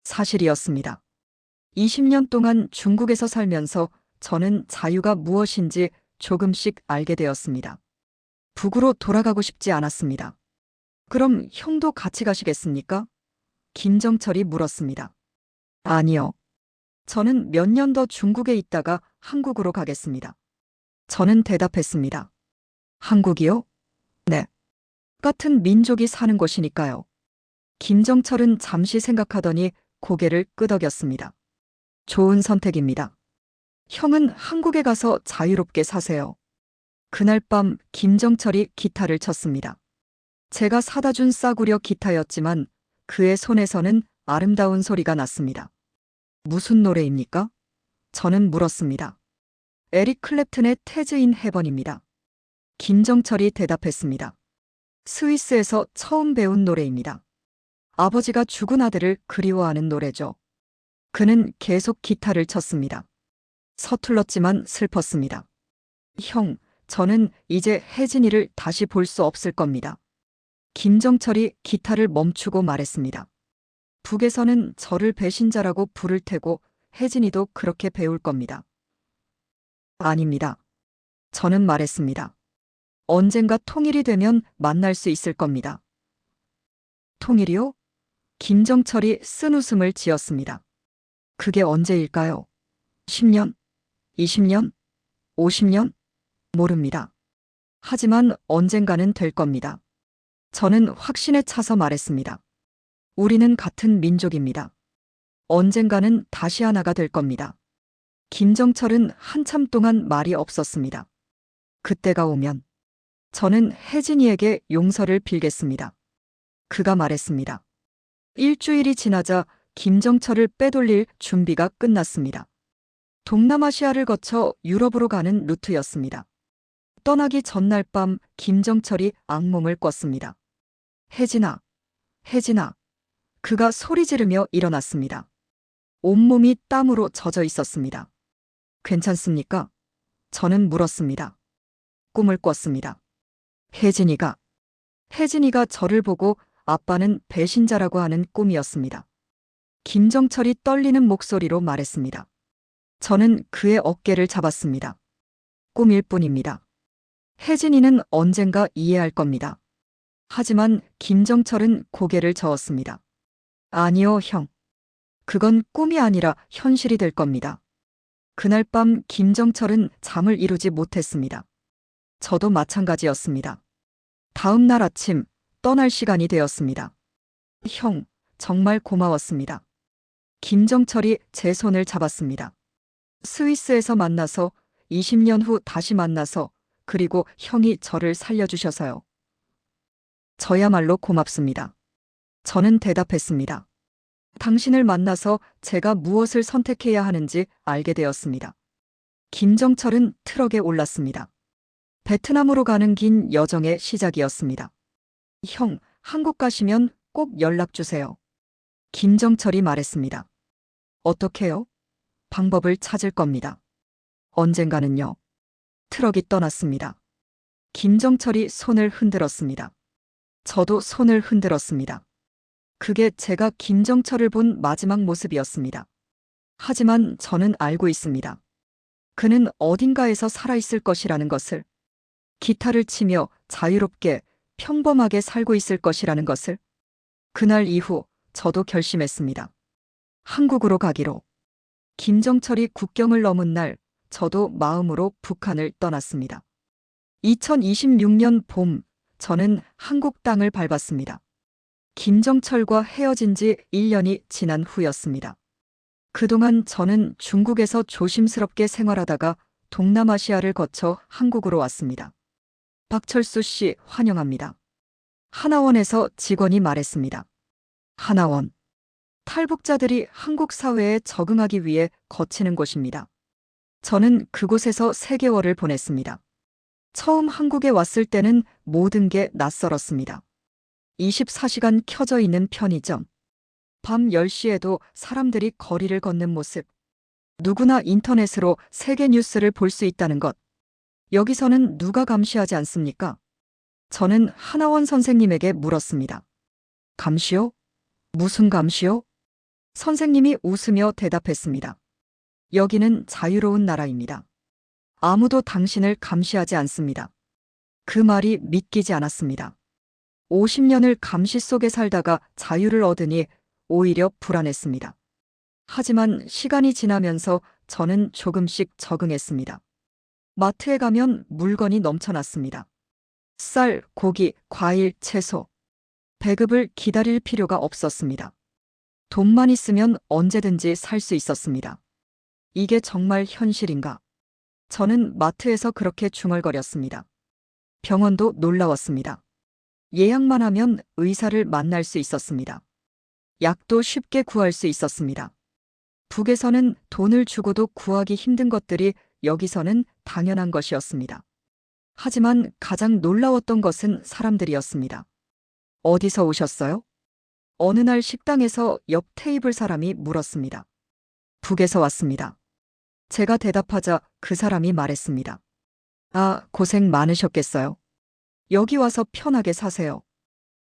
사실이었습니다. 20년 동안 중국에서 살면서 저는 자유가 무엇인지 조금씩 알게 되었습니다. 북으로 돌아가고 싶지 않았습니다. 그럼 형도 같이 가시겠습니까? 김정철이 물었습니다. 아니요. 저는 몇 년 더 중국에 있다가 한국으로 가겠습니다. 저는 대답했습니다. 한국이요? 네. 같은 민족이 사는 곳이니까요. 김정철은 잠시 생각하더니 고개를 끄덕였습니다. 좋은 선택입니다. 형은 한국에 가서 자유롭게 사세요. 그날 밤 김정철이 기타를 쳤습니다. 제가 사다 준 싸구려 기타였지만 그의 손에서는 아름다운 소리가 났습니다. 무슨 노래입니까? 저는 물었습니다. 에릭 클랩튼의 테즈 인 헤번입니다. 김정철이 대답했습니다. 스위스에서 처음 배운 노래입니다. 아버지가 죽은 아들을 그리워하는 노래죠. 그는 계속 기타를 쳤습니다. 서툴렀지만 슬펐습니다. 형, 저는 이제 혜진이를 다시 볼 수 없을 겁니다. 김정철이 기타를 멈추고 말했습니다. 북에서는 저를 배신자라고 부를 테고 혜진이도 그렇게 배울 겁니다. 아닙니다. 저는 말했습니다. 언젠가 통일이 되면 만날 수 있을 겁니다. 통일이요? 김정철이 쓴 웃음을 지었습니다. 그게 언제일까요? 10년? 20년? 50년? 모릅니다. 하지만 언젠가는 될 겁니다. 저는 확신에 차서 말했습니다. 우리는 같은 민족입니다. 언젠가는 다시 하나가 될 겁니다. 김정철은 한참 동안 말이 없었습니다. 그때가 오면 저는 혜진이에게 용서를 빌겠습니다. 그가 말했습니다. 일주일이 지나자 김정철을 빼돌릴 준비가 끝났습니다. 동남아시아를 거쳐 유럽으로 가는 루트였습니다. 떠나기 전날 밤 김정철이 악몽을 꿨습니다. 혜진아, 혜진아. 그가 소리 지르며 일어났습니다. 온몸이 땀으로 젖어 있었습니다. 괜찮습니까? 저는 물었습니다. 꿈을 꿨습니다. 혜진이가 저를 보고 아빠는 배신자라고 하는 꿈이었습니다. 김정철이 떨리는 목소리로 말했습니다. 저는 그의 어깨를 잡았습니다. 꿈일 뿐입니다. 혜진이는 언젠가 이해할 겁니다. 하지만 김정철은 고개를 저었습니다. 아니요, 형. 그건 꿈이 아니라 현실이 될 겁니다. 그날 밤 김정철은 잠을 이루지 못했습니다. 저도 마찬가지였습니다. 다음 날 아침 떠날 시간이 되었습니다. 형, 정말 고마웠습니다. 김정철이 제 손을 잡았습니다. 스위스에서 만나서 20년 후 다시 만나서 그리고 형이 저를 살려주셔서요. 저야말로 고맙습니다. 저는 대답했습니다. 당신을 만나서 제가 무엇을 선택해야 하는지 알게 되었습니다. 김정철은 트럭에 올랐습니다. 베트남으로 가는 긴 여정의 시작이었습니다. 형, 한국 가시면 꼭 연락 주세요. 김정철이 말했습니다. 어떻게요? 방법을 찾을 겁니다. 언젠가는요. 트럭이 떠났습니다. 김정철이 손을 흔들었습니다. 저도 손을 흔들었습니다. 그게 제가 김정철을 본 마지막 모습이었습니다. 하지만 저는 알고 있습니다. 그는 어딘가에서 살아있을 것이라는 것을, 기타를 치며 자유롭게 평범하게 살고 있을 것이라는 것을. 그날 이후 저도 결심했습니다. 한국으로 가기로. 김정철이 국경을 넘은 날 저도 마음으로 북한을 떠났습니다. 2026년 봄 저는 한국 땅을 밟았습니다. 김정철과 헤어진 지 1년이 지난 후였습니다. 그동안 저는 중국에서 조심스럽게 생활하다가 동남아시아를 거쳐 한국으로 왔습니다. 박철수 씨 환영합니다. 하나원에서 직원이 말했습니다. 하나원. 탈북자들이 한국 사회에 적응하기 위해 거치는 곳입니다. 저는 그곳에서 3개월을 보냈습니다. 처음 한국에 왔을 때는 모든 게 낯설었습니다. 24시간 켜져 있는 편의점. 밤 10시에도 사람들이 거리를 걷는 모습. 누구나 인터넷으로 세계 뉴스를 볼 수 있다는 것. 여기서는 누가 감시하지 않습니까? 저는 하나원 선생님에게 물었습니다. 감시요? 무슨 감시요? 선생님이 웃으며 대답했습니다. 여기는 자유로운 나라입니다. 아무도 당신을 감시하지 않습니다. 그 말이 믿기지 않았습니다. 50년을 감시 속에 살다가 자유를 얻으니 오히려 불안했습니다. 하지만 시간이 지나면서 저는 조금씩 적응했습니다. 마트에 가면 물건이 넘쳐났습니다. 쌀, 고기, 과일, 채소. 배급을 기다릴 필요가 없었습니다. 돈만 있으면 언제든지 살 수 있었습니다. 이게 정말 현실인가? 저는 마트에서 그렇게 중얼거렸습니다. 병원도 놀라웠습니다. 예약만 하면 의사를 만날 수 있었습니다. 약도 쉽게 구할 수 있었습니다. 북에서는 돈을 주고도 구하기 힘든 것들이 여기서는 당연한 것이었습니다. 하지만 가장 놀라웠던 것은 사람들이었습니다. 어디서 오셨어요? 어느 날 식당에서 옆 테이블 사람이 물었습니다. 북에서 왔습니다. 제가 대답하자 그 사람이 말했습니다. 아, 고생 많으셨겠어요. 여기 와서 편하게 사세요.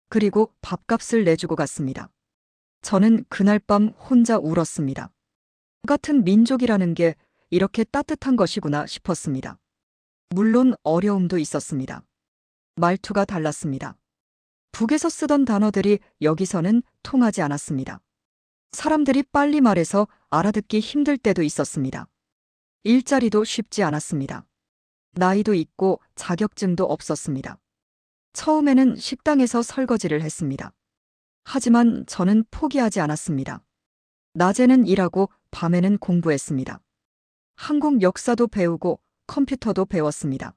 그리고 밥값을 내주고 갔습니다. 저는 그날 밤 혼자 울었습니다. 같은 민족이라는 게 이렇게 따뜻한 것이구나 싶었습니다. 물론 어려움도 있었습니다. 말투가 달랐습니다. 북에서 쓰던 단어들이 여기서는 통하지 않았습니다. 사람들이 빨리 말해서 알아듣기 힘들 때도 있었습니다. 일자리도 쉽지 않았습니다. 나이도 있고 자격증도 없었습니다. 처음에는 식당에서 설거지를 했습니다. 하지만 저는 포기하지 않았습니다. 낮에는 일하고 밤에는 공부했습니다. 한국 역사도 배우고 컴퓨터도 배웠습니다.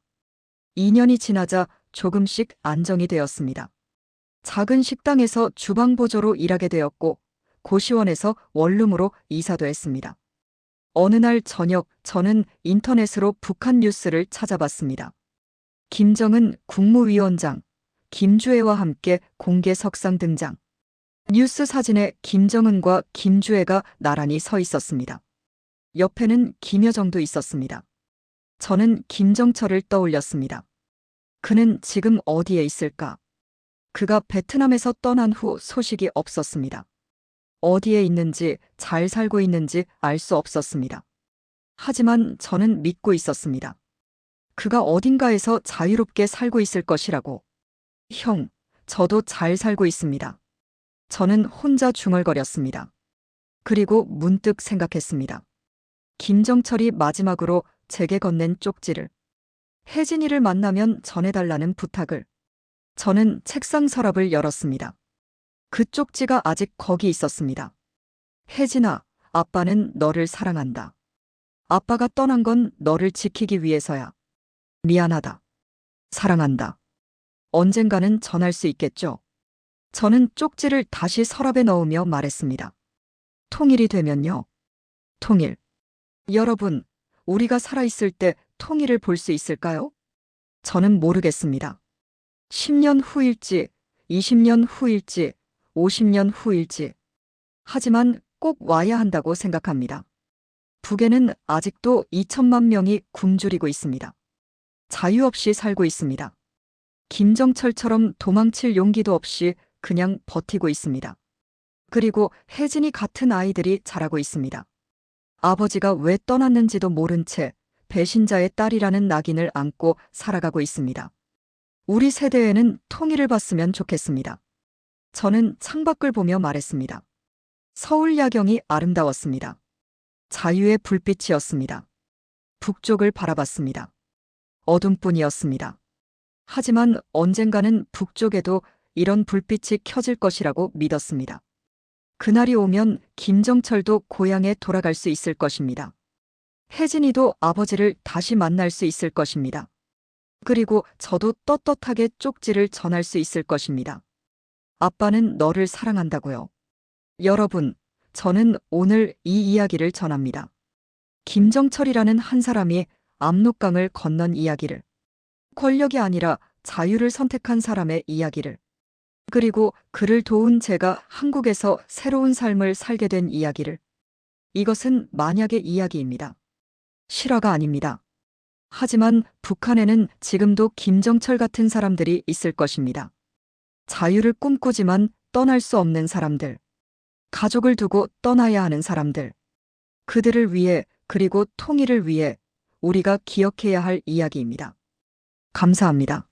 2년이 지나자 조금씩 안정이 되었습니다. 작은 식당에서 주방보조로 일하게 되었고 고시원에서 원룸으로 이사도 했습니다. 어느 날 저녁 저는 인터넷으로 북한 뉴스를 찾아봤습니다. 김정은 국무위원장, 김주애와 함께 공개 석상 등장. 뉴스 사진에 김정은과 김주애가 나란히 서 있었습니다. 옆에는 김여정도 있었습니다. 저는 김정철을 떠올렸습니다. 그는 지금 어디에 있을까? 그가 베트남에서 떠난 후 소식이 없었습니다. 어디에 있는지, 잘 살고 있는지 알 수 없었습니다. 하지만 저는 믿고 있었습니다. 그가 어딘가에서 자유롭게 살고 있을 것이라고. 형, 저도 잘 살고 있습니다. 저는 혼자 중얼거렸습니다. 그리고 문득 생각했습니다. 김정철이 마지막으로 제게 건넨 쪽지를, 혜진이를 만나면 전해달라는 부탁을. 저는 책상 서랍을 열었습니다. 그 쪽지가 아직 거기 있었습니다. 혜진아, 아빠는 너를 사랑한다. 아빠가 떠난 건 너를 지키기 위해서야. 미안하다. 사랑한다. 언젠가는 전할 수 있겠죠. 저는 쪽지를 다시 서랍에 넣으며 말했습니다. 통일이 되면요. 통일. 여러분, 우리가 살아있을 때 통일을 볼 수 있을까요? 저는 모르겠습니다. 10년 후일지, 20년 후일지, 50년 후일지. 하지만 꼭 와야 한다고 생각합니다. 북에는 아직도 2천만 명이 굶주리고 있습니다. 자유 없이 살고 있습니다. 김정철처럼 도망칠 용기도 없이 그냥 버티고 있습니다. 그리고 혜진이 같은 아이들이 자라고 있습니다. 아버지가 왜 떠났는지도 모른 채 배신자의 딸이라는 낙인을 안고 살아가고 있습니다. 우리 세대에는 통일을 봤으면 좋겠습니다. 저는 창밖을 보며 말했습니다. 서울 야경이 아름다웠습니다. 자유의 불빛이었습니다. 북쪽을 바라봤습니다. 어둠뿐이었습니다. 하지만 언젠가는 북쪽에도 이런 불빛이 켜질 것이라고 믿었습니다. 그날이 오면 김정철도 고향에 돌아갈 수 있을 것입니다. 혜진이도 아버지를 다시 만날 수 있을 것입니다. 그리고 저도 떳떳하게 쪽지를 전할 수 있을 것입니다. 아빠는 너를 사랑한다고요. 여러분, 저는 오늘 이 이야기를 전합니다. 김정철이라는 한 사람이 압록강을 건넌 이야기를. 권력이 아니라 자유를 선택한 사람의 이야기를. 그리고 그를 도운 제가 한국에서 새로운 삶을 살게 된 이야기를. 이것은 만약의 이야기입니다. 실화가 아닙니다. 하지만 북한에는 지금도 김정철 같은 사람들이 있을 것입니다. 자유를 꿈꾸지만 떠날 수 없는 사람들. 가족을 두고 떠나야 하는 사람들. 그들을 위해 그리고 통일을 위해 우리가 기억해야 할 이야기입니다. 감사합니다.